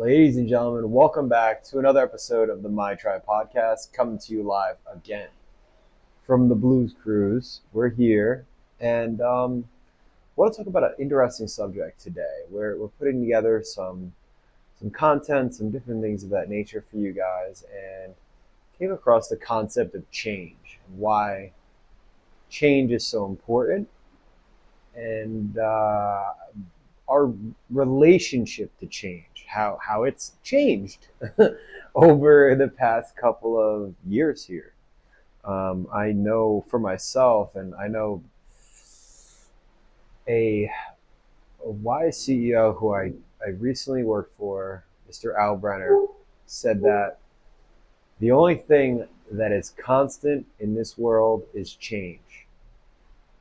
Ladies and gentlemen, welcome back to another episode of the My Tribe podcast, coming to you live again from the Blues Cruise. We're here, and want to talk about an interesting subject today. We're putting together some content, some different things of that nature for you guys, and came across the concept of change and why change is so important, and our relationship to change, how it's changed over the past couple of years here. I know for myself, and I know a wise CEO who I recently worked for, Mr. Al Brenner, said that the only thing that is constant in this world is change.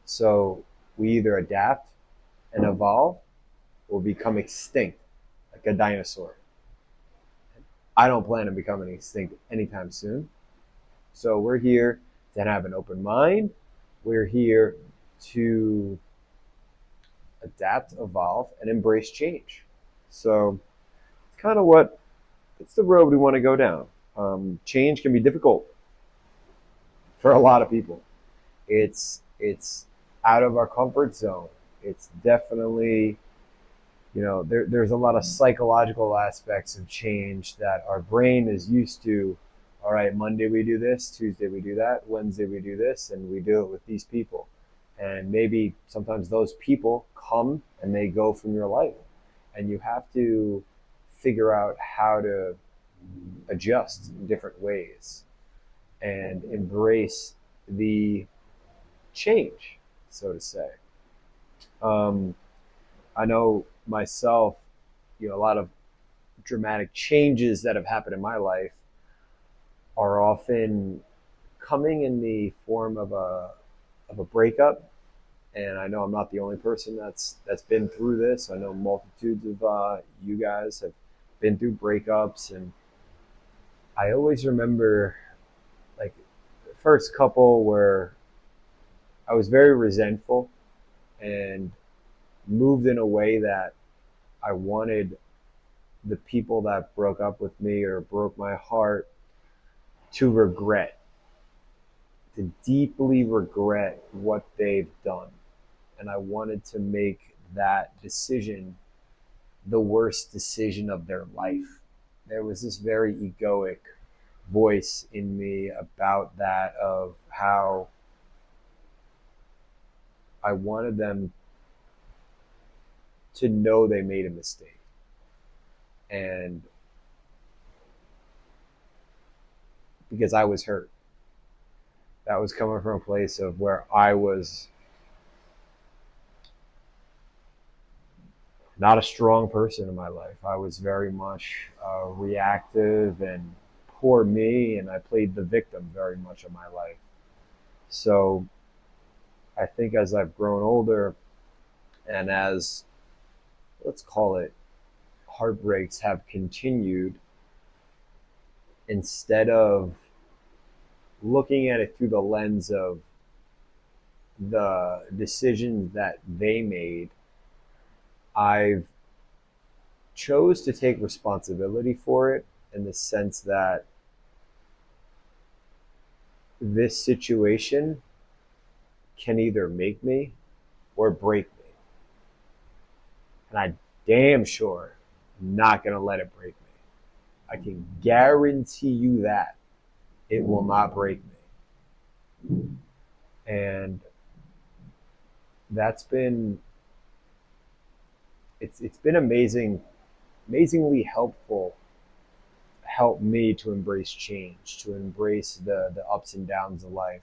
So we either adapt and evolve or become extinct like a dinosaur. I don't plan on becoming extinct anytime soon. So we're here to have an open mind. We're here to adapt, evolve, and embrace change. So it's kind of it's the road we want to go down. Change can be difficult for a lot of people. It's out of our comfort zone. It's definitely, there's a lot of psychological aspects of change that our brain is used to. All right, Monday we do this, Tuesday we do that, Wednesday we do this, and we do it with these people. And maybe sometimes those people come and they go from your life, and you have to figure out how to adjust in different ways and embrace the change, so to say. Um, I know myself, a lot of dramatic changes that have happened in my life are often coming in the form of a breakup, and I know I'm not the only person that's been through this. I know multitudes of you guys have been through breakups, and I always remember like the first couple where I was very resentful and moved in a way that I wanted the people that broke up with me or broke my heart to regret, to deeply regret what they've done. And I wanted to make that decision the worst decision of their life. There was this very egoic voice in me about that, of how I wanted them to know they made a mistake. And because I was hurt, that was coming from a place of where I was not a strong person in my life. I was very much reactive and poor me, and I played the victim very much of my life. So I think as I've grown older, and as, let's call it, heartbreaks have continued, instead of looking at it through the lens of the decisions that they made, I've chose to take responsibility for it, in the sense that this situation can either make me or break me. And I damn sure am not going to let it break me. I can guarantee you that it will not break me. And that's been, it's been amazingly helped me to embrace change, to embrace the ups and downs of life.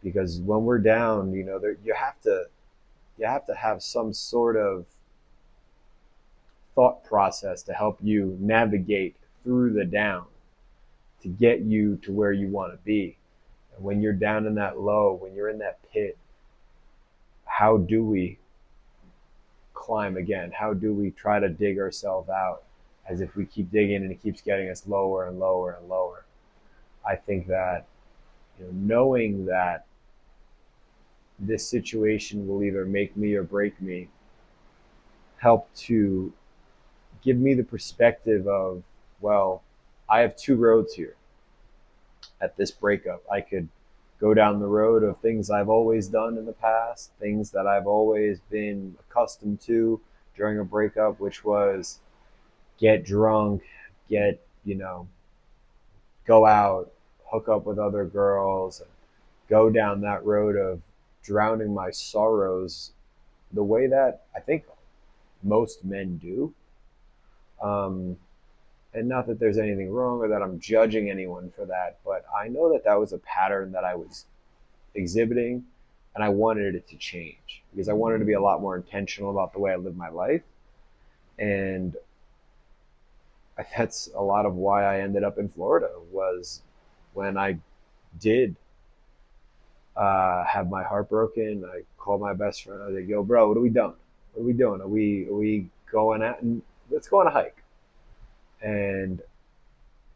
Because when we're down, you have to have some sort of thought process to help you navigate through the down, to get you to where you want to be. And when you're down in that low, when you're in that pit, how do we climb again? How do we try to dig ourselves out? As if we keep digging and it keeps getting us lower and lower and lower. I think that, knowing that this situation will either make me or break me, help to give me the perspective of, well, I have two roads here at this breakup. I could go down the road of things I've always done in the past, things that I've always been accustomed to during a breakup, which was get drunk, get, go out, hook up with other girls, and go down that road of drowning my sorrows the way that I think most men do. Um, and not that there's anything wrong or that I'm judging anyone for that, but I know that that was a pattern that I was exhibiting, and I wanted it to change because I wanted to be a lot more intentional about the way I live my life. And that's a lot of why I ended up in Florida, was when I did have my heart broken. I called my best friend. I was like, "Yo, bro, what are we doing? What are we doing? Are we going out and let's go on a hike?" And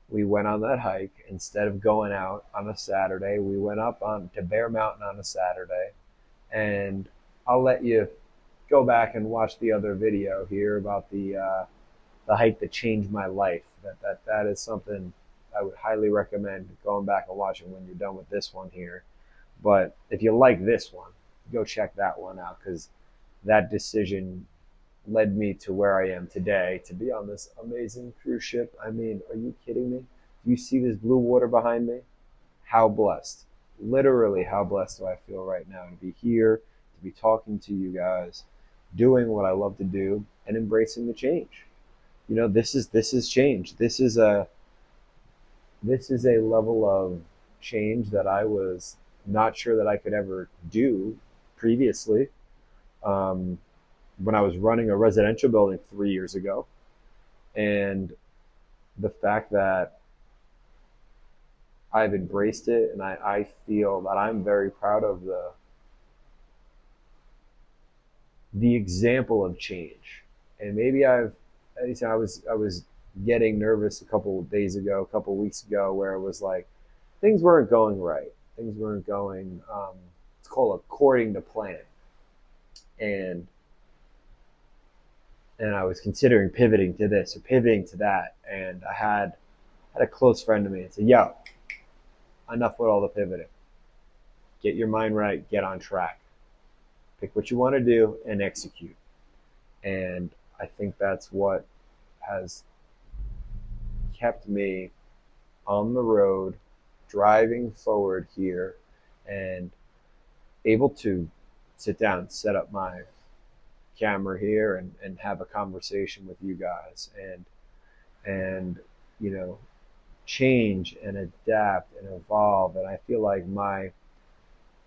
we went on that hike. Instead of going out on a Saturday, we went up on to Bear Mountain on a Saturday. And I'll let you go back and watch the other video here about the hike that changed my life. That is something I would highly recommend going back and watching when you're done with this one here. But if you like this one, go check that one out, because that decision led me to where I am today, to be on this amazing cruise ship. I mean, are you kidding me? Do you see this blue water behind me? How blessed. Literally, how blessed do I feel right now to be here, to be talking to you guys, doing what I love to do, and embracing the change. This is change. This is a level of change that I was not sure that I could ever do previously. Um, when I was running a residential building 3 years ago, and the fact that I've embraced it, and I feel that I'm very proud of the example of change. And maybe I was getting nervous a couple of days ago, a couple of weeks ago, where it was like things weren't going right. Things weren't going. It's called according to plan, and I was considering pivoting to this or pivoting to that, and I had a close friend of me and said, "Yo, enough with all the pivoting. Get your mind right. Get on track. Pick what you want to do and execute." And I think that's what has kept me on the road, driving forward here, and able to sit down, set up my camera here, and have a conversation with you guys, and you know change and adapt and evolve. And I feel like my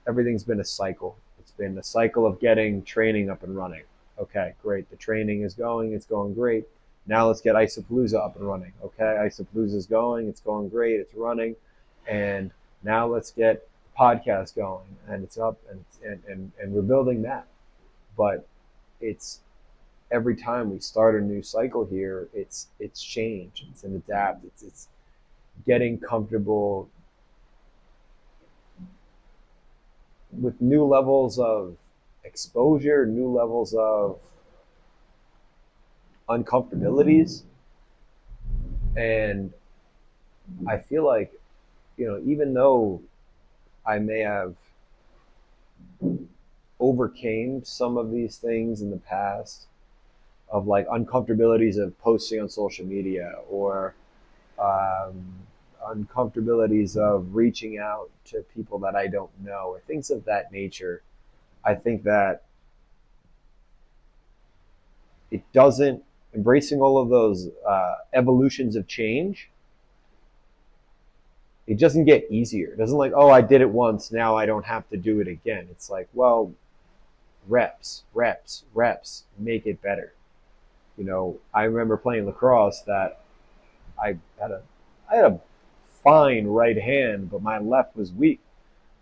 everything's been a cycle. It's been a cycle of getting training up and running. Okay, great. The training is going. It's going great. Now let's get Isopalooza up and running. Okay, Isopalooza is going. It's going great. It's running. And now let's get the podcast going. And it's up, and we're building that. But it's every time we start a new cycle here, it's change. It's an adapt. It's getting comfortable with new levels of exposure, new levels of uncomfortabilities. And I feel like, even though I may have overcame some of these things in the past, of like uncomfortabilities of posting on social media, or um, uncomfortabilities of reaching out to people that I don't know, or things of that nature, I think that it doesn't, embracing all of those evolutions of change, it doesn't get easier. It doesn't like, oh, I did it once, now I don't have to do it again. It's like, well, reps, reps, reps make it better. I remember playing lacrosse that I had a I had a fine right hand, but my left was weak.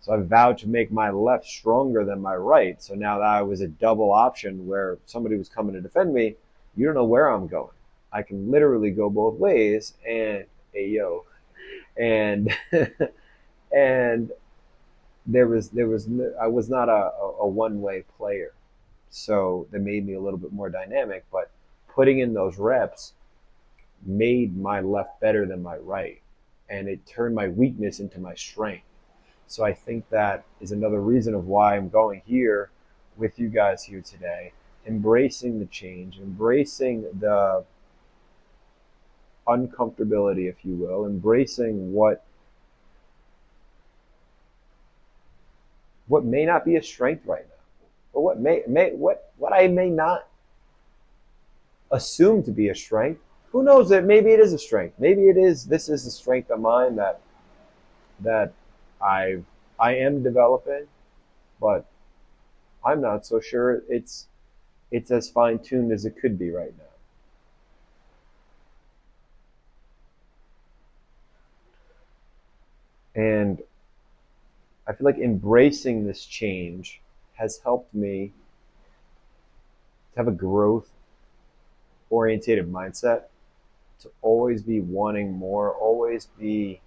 So I vowed to make my left stronger than my right. So now that I was a double option where somebody was coming to defend me, you don't know where I'm going. I can literally go both ways, and hey yo, and and there was I was not a one way player, so that made me a little bit more dynamic. But putting in those reps made my left better than my right, and it turned my weakness into my strength. So I think that is another reason of why I'm going here with you guys here today, embracing the change, embracing the uncomfortability, if you will, embracing what may not be a strength right now, or what I may not assume to be a strength. Who knows that maybe it is a strength. Maybe it is. This is a strength of mine that I've I am developing, but I'm not so sure it's as fine tuned as it could be right now. And I feel like embracing this change has helped me to have a growth orientated mindset, to always be wanting more, always be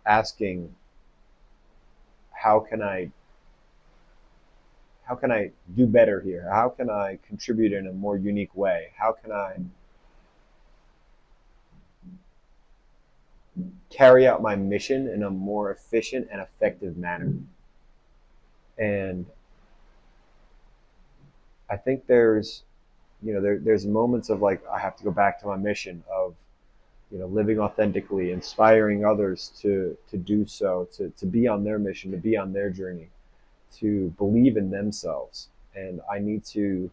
asking how can I how can I do better here? How can I contribute in a more unique way? How can I carry out my mission in a more efficient and effective manner? And I think there's moments of like I have to go back to my mission of living authentically, inspiring others to do so, to be on their mission, to be on their journey, to believe in themselves. And I need to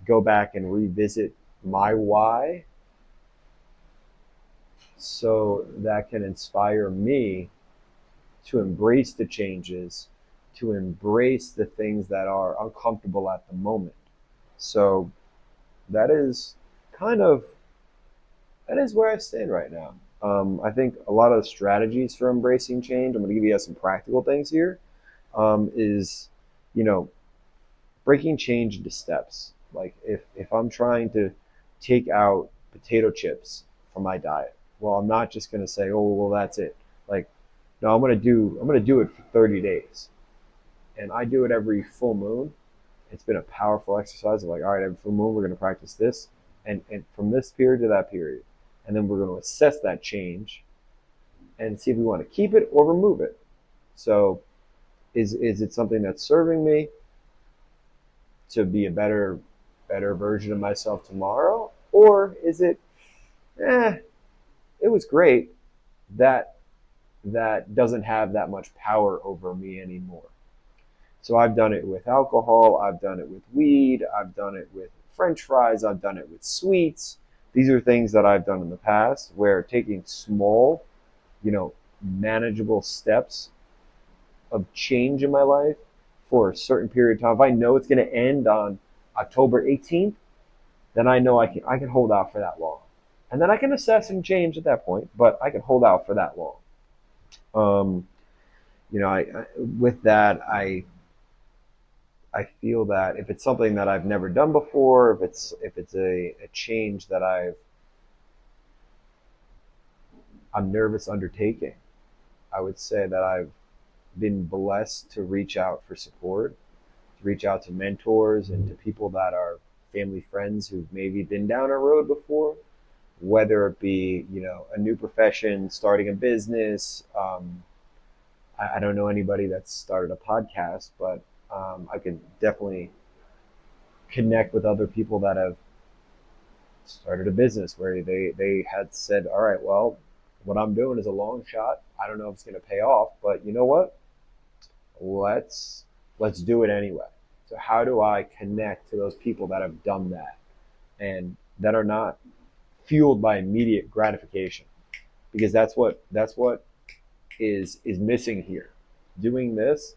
go back and revisit my why so that can inspire me to embrace the changes, to embrace the things that are uncomfortable at the moment. So that is kind of that is where I stand right now. I think a lot of the strategies for embracing change, I'm going to give you guys some practical things here, is, you know, breaking change into steps. Like if I'm trying to take out potato chips from my diet, well, I'm not just going to say, oh, well, that's it. Like, no, I'm going to do it for 30 days. And I do it every full moon. It's been a powerful exercise of like, all right, every full moon, we're going to practice this. And from this period to that period. And then we're going to assess that change and see if we want to keep it or remove it. So is it something that's serving me to be a better version of myself tomorrow? Or is it, it was great. That that doesn't have that much power over me anymore. So I've done it with alcohol, I've done it with weed, I've done it with French fries, I've done it with sweets. These are things that I've done in the past where taking small, manageable steps of change in my life for a certain period of time. If I know it's going to end on October 18th, then I know I can hold out for that long. And then I can assess and change at that point, but I can hold out for that long. Um, with that, I feel that if it's something that I've never done before, if it's a change that I'm nervous undertaking, I would say that I've been blessed to reach out for support, to reach out to mentors and to people that are family friends who've maybe been down a road before, whether it be a new profession, starting a business. I don't know anybody that's started a podcast, but I can definitely connect with other people that have started a business where they had said, all right, well, what I'm doing is a long shot. I don't know if it's going to pay off, but you know what? Let's do it anyway. So how do I connect to those people that have done that and that are not fueled by immediate gratification? Because that's what is missing here. Doing this,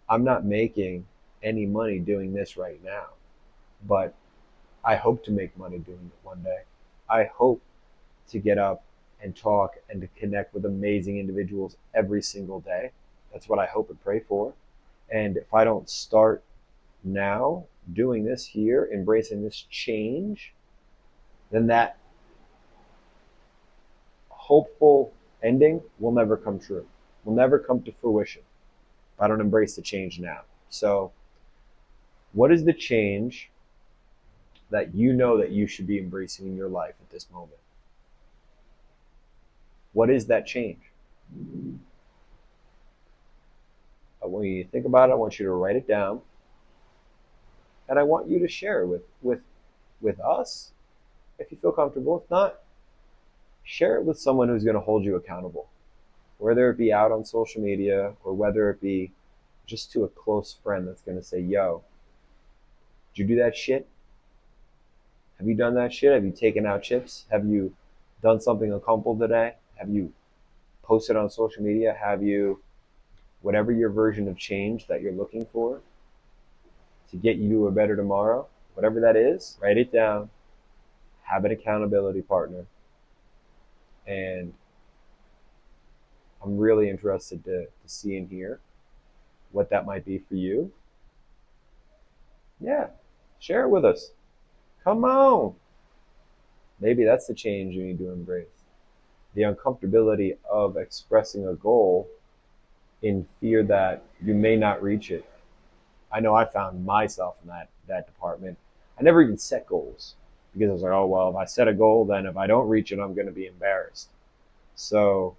I'm not making any money doing this right now, but I hope to make money doing it one day. I hope to get up and talk and to connect with amazing individuals every single day. That's what I hope and pray for. And if I don't start now doing this here, embracing this change, then that hopeful ending will never come true, will never come to fruition if I don't embrace the change now. So, what is the change that you know that you should be embracing in your life at this moment? What is that change? When you think about it, I want you to write it down, and I want you to share it with us if you feel comfortable. If not, share it with someone who's going to hold you accountable, whether it be out on social media or whether it be just to a close friend that's going to say, yo, did you do that shit? Have you done that shit? Have you taken out chips? Have you done something uncomfortable today? Have you posted on social media? Have you, whatever your version of change that you're looking for to get you to a better tomorrow, whatever that is, write it down, have an accountability partner. And I'm really interested to see and hear what that might be for you. Yeah, share it with us. Come on. Maybe that's the change you need to embrace. The uncomfortability of expressing a goal in fear that you may not reach it. I know I found myself in that department. I never even set goals because I was like, oh well, if I set a goal, then if I don't reach it, I'm going to be embarrassed. So,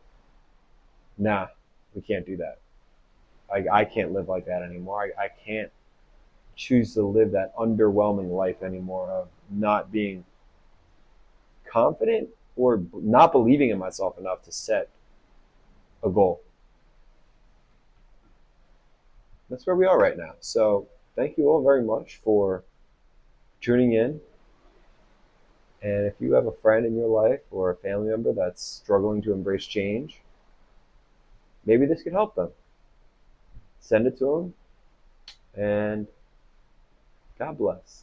nah, we can't do that. I can't live like that anymore. I can't choose to live that underwhelming life anymore of not being confident or not believing in myself enough to set a goal. That's where we are right now. So thank you all very much for tuning in. And if you have a friend in your life or a family member that's struggling to embrace change, maybe this could help them. Send it to them, and God bless.